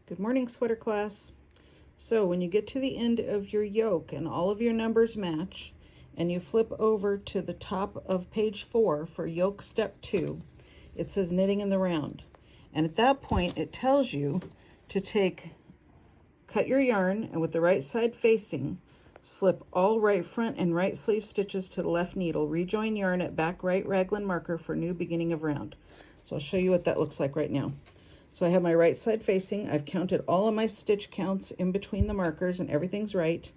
Good morning, sweater class. So when you get to the end of your yoke and all of your numbers match, and you flip over to the top of page 4 for yoke step 2, it says knitting in the round. And at that point, it tells you to cut your yarn, and with the right side facing, slip all right front and right sleeve stitches to the left needle. Rejoin yarn at back right raglan marker for new beginning of round. So I'll show you what that looks like right now. So I have my right side facing. I've counted all of my stitch counts in between the markers and everything's right.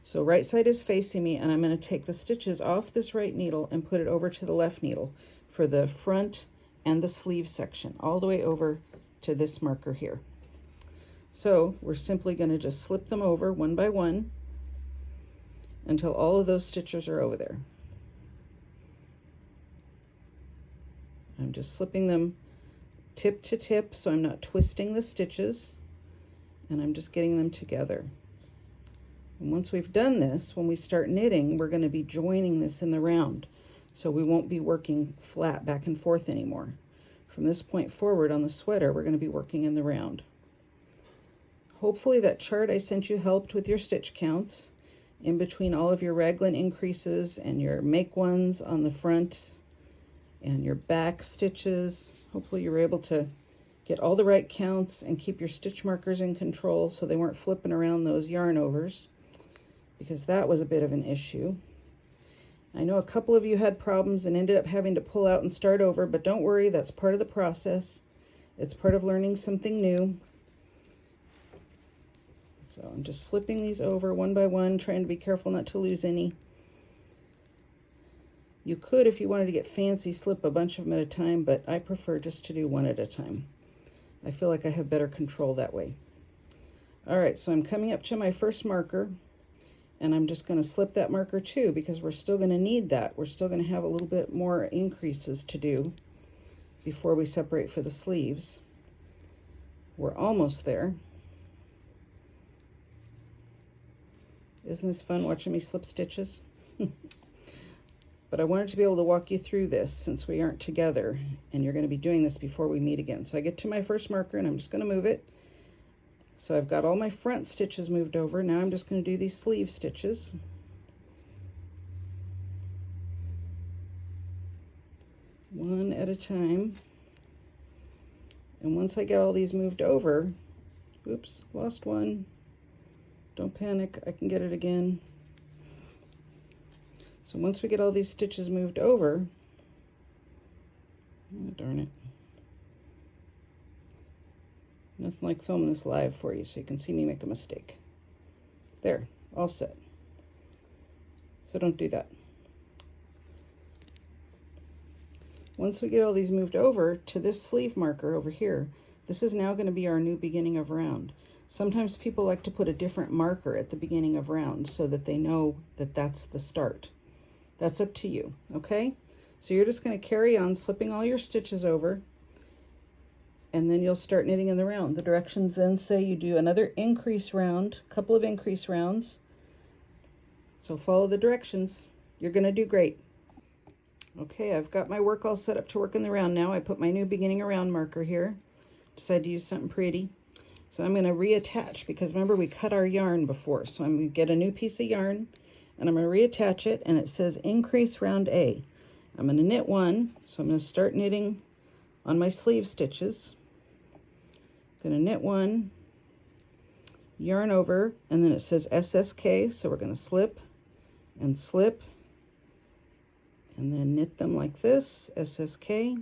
So right side is facing me, and I'm going to take the stitches off this right needle and put it over to the left needle for the front and the sleeve section, all the way over to this marker here. So we're simply going to just slip them over one by one until all of those stitches are over there. I'm just slipping them tip to tip so I'm not twisting the stitches, and I'm just getting them together. And once we've done this, when we start knitting, we're going to be joining this in the round, so we won't be working flat back and forth anymore. From this point forward on the sweater, we're going to be working in the round. Hopefully that chart I sent you helped with your stitch counts in between all of your raglan increases and your make ones on the front and your back stitches. Hopefully you were able to get all the right counts and keep your stitch markers in control so they weren't flipping around those yarn overs, because that was a bit of an issue. I know a couple of you had problems and ended up having to pull out and start over, but don't worry, that's part of the process. It's part of learning something new. So I'm just slipping these over one by one, trying to be careful not to lose any. You could, if you wanted to get fancy, slip a bunch of them at a time, but I prefer just to do one at a time. I feel like I have better control that way. All right, so I'm coming up to my first marker, and I'm just going to slip that marker too, because we're still going to need that. We're still going to have a little bit more increases to do before we separate for the sleeves. We're almost there. Isn't this fun watching me slip stitches? But I wanted to be able to walk you through this since we aren't together, and you're going to be doing this before we meet again. So I get to my first marker, and I'm just going to move it. So I've got all my front stitches moved over. Now I'm just going to do these sleeve stitches. One at a time. And once I get all these moved over, oops, lost one. Don't panic, I can get it again. So once we get all these stitches moved over, oh, darn it. Nothing like filming this live for you so you can see me make a mistake. There, all set. So don't do that. Once we get all these moved over to this sleeve marker over here, this is now going to be our new beginning of round. Sometimes people like to put a different marker at the beginning of round so that they know that that's the start. That's up to you, okay? So you're just going to carry on slipping all your stitches over, and then you'll start knitting in the round. The directions then say you do another increase round, a couple of increase rounds. So follow the directions. You're going to do great. Okay, I've got my work all set up to work in the round now. I put my new beginning of round marker here. Decided to use something pretty. So I'm going to reattach, because remember we cut our yarn before. So I'm going to get a new piece of yarn, and I'm going to reattach it, and it says increase round A. I'm going to knit one, so I'm going to start knitting on my sleeve stitches. I'm going to knit one, yarn over, and then it says SSK, so we're going to slip, and then knit them like this, SSK.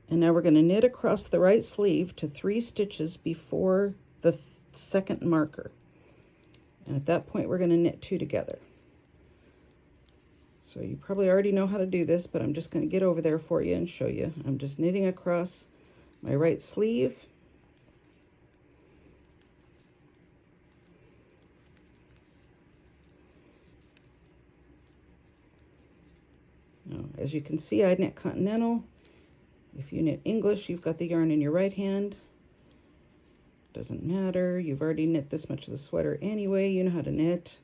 And now we're going to knit across the right sleeve to 3 stitches before the second marker. And at that point, we're going to knit 2 together. So you probably already know how to do this, but I'm just going to get over there for you and show you. I'm just knitting across my right sleeve. Now, as you can see, I knit continental. If you knit English, you've got the yarn in your right hand. Doesn't matter. You've already knit this much of the sweater anyway. You know how to knit.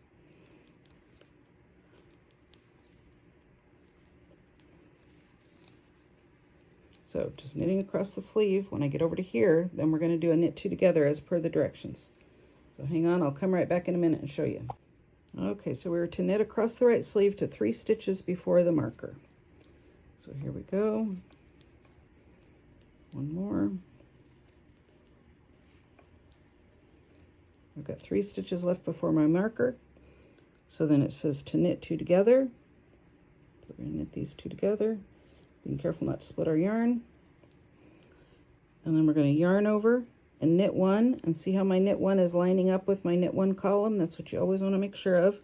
So just knitting across the sleeve. When I get over to here, then we're going to do a knit two together as per the directions. So hang on, I'll come right back in a minute and show you. Okay, so we were to knit across the right sleeve to 3 stitches before the marker. So here we go. One more. I've got 3 stitches left before my marker. So then it says to knit 2 together. We're going to knit these 2 together. Being careful not to split our yarn. And then we're going to yarn over and knit 1, and see how my knit 1 is lining up with my knit 1 column. That's what you always want to make sure of.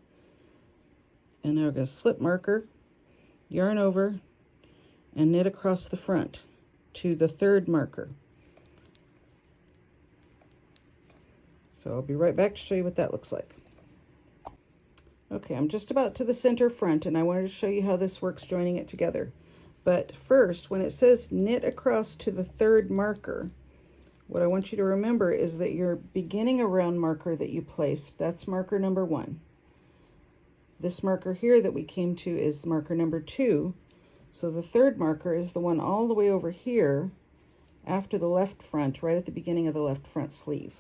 And now we're going to slip marker, yarn over, and knit across the front to the 3rd marker. So I'll be right back to show you what that looks like. Okay, I'm just about to the center front, and I wanted to show you how this works joining it together. But first, when it says knit across to the 3rd marker, what I want you to remember is that your beginning around marker that you placed, that's marker number 1. This marker here that we came to is marker number 2. So the 3rd marker is the one all the way over here after the left front, right at the beginning of the left front sleeve.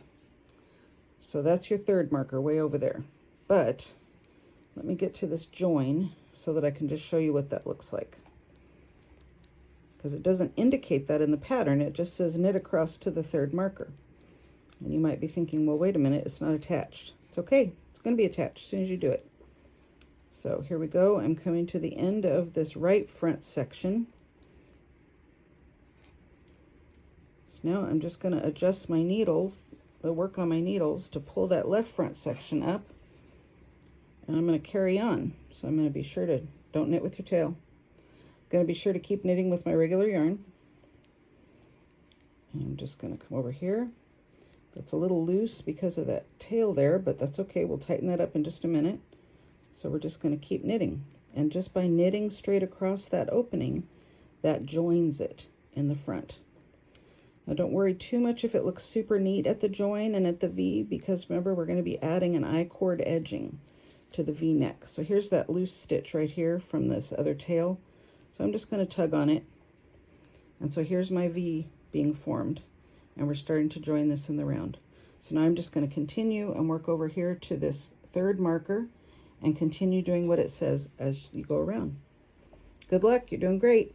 So that's your 3rd marker way over there. But let me get to this join so that I can just show you what that looks like. Because it doesn't indicate that in the pattern, it just says knit across to the 3rd marker. And you might be thinking, well, wait a minute, it's not attached. It's okay, it's going to be attached as soon as you do it. So here we go, I'm coming to the end of this right front section. So now I'm just going to adjust my needles, work on my needles to pull that left front section up. And I'm going to carry on. So I'm going to be sure to, don't knit with your tail. Going to be sure to keep knitting with my regular yarn. And I'm just going to come over here. That's a little loose because of that tail there, but that's okay. We'll tighten that up in just a minute. So we're just going to keep knitting. And just by knitting straight across that opening, that joins it in the front. Now don't worry too much if it looks super neat at the join and at the V, because remember we're going to be adding an I-cord edging to the V-neck. So here's that loose stitch right here from this other tail. So I'm just going to tug on it. And so here's my V being formed. And we're starting to join this in the round. So now I'm just going to continue and work over here to this 3rd marker and continue doing what it says as you go around. Good luck, you're doing great.